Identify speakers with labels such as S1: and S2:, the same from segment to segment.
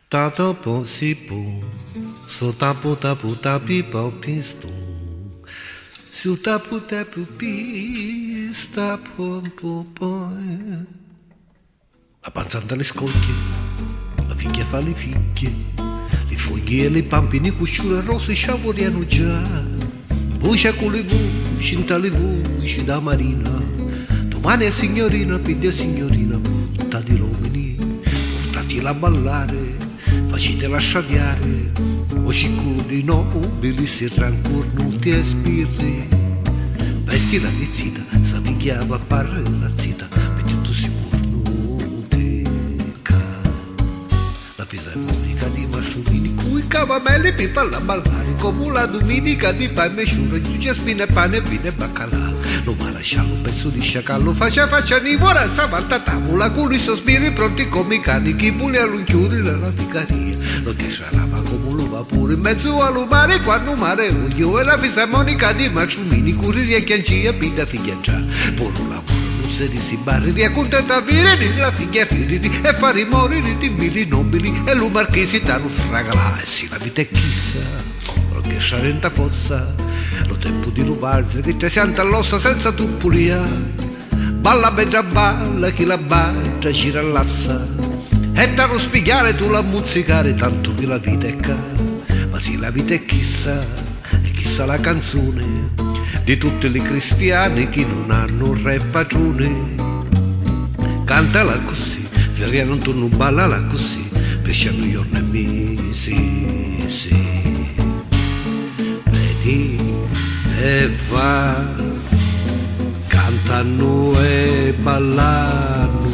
S1: Tata po si po, so tapo tapu tapi po pisto. Su tapu tapu pista po po poi. La panzanta le scocchie, la figlia fa le figlie, le foglie e le pampine cusciure rosse sciavoriano già. Voce con le voci, in tale voci da marina. Domani è signorina, piglia signorina, volontà di uomini, portatela a ballare, facetela sciaviare, o circolo di nobili si rancornuti e sbirri. Vesti la vizzita, sa figlia va a parre la zita, mettito sicuro. Fisarmonica di masciurini, cui cavamelli pipa alla ballare, come la domenica di pane e sciuro, giugia spine, pane, vino e baccalà. Lo marasciallo, pezzo di sciacallo, faccia di buona sabatta tavola, con i sospiri pronti come i cani, chi vuole all'unciuri nella ficaria. Lo che sarava come lo vapore, in mezzo allo mare, quando mare uglio, e la fisarmonica di masciurini, curri e chiancia, pida figlia già, buono lavoro. Se si barri a contenta vire la figlia firidi e fare morire di mili nobili e lo marchesi da non fragalà e si la vita è chissà lo che sciarenta pozza lo tempo di luvarsi che ti senta all'ossa senza tu pulia balla mentre balla chi la bacia ci rilassa e da non spiegare tu la muzzicare tanto che la vita è cara ma sì la vita è chissà e chissà la canzone di tutti i cristiani che non hanno un re padrone. Cantala così, Ferriano non torno ballala così, pesciano giorni e mesi. Vedi e va, cantano e ballano,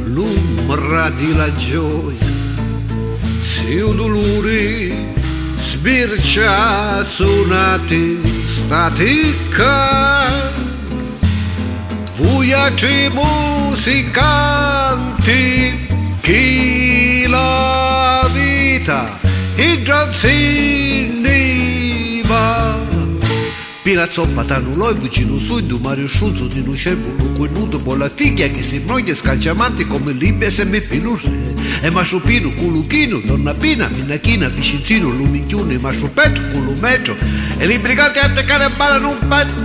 S1: l'umbra di la gioia, se un dolore sbircia suonate statica voyaggi musicanti chi la vita intrazziniva Pina zoppa tanulo e vicino su in Mario Schulzo di un cervello quenuto con la figlia che si moglie scacciamanti come Libia se mi filurre e masciopino culuchino donna pina minachina vicinzino lumichione masciopetto culumetto e li briganti a teccare a ballano un pezzo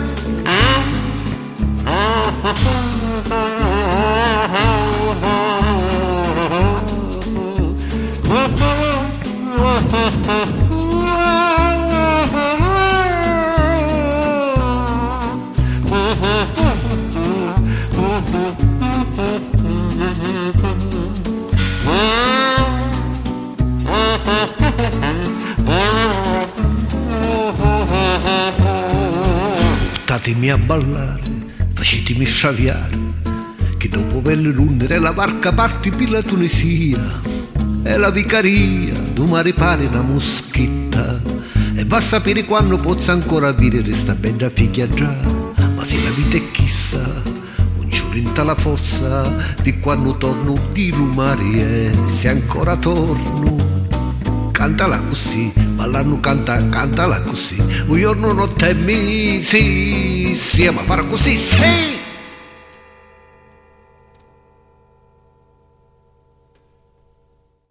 S1: portatemi a ballare, facetemi sciaviare, che dopo velle l'undere la barca parti per la Tunisia, e la vicaria, du mare pare una moschetta, e va a sapere quando pozza ancora vivere resta bella figlia già, ma se la vita è chissà, un giorno la fossa, di quando torno di lumare, se ancora torno. Cantala così, ballano cantala così, un giorno notte e mesi, ma farà così, sì!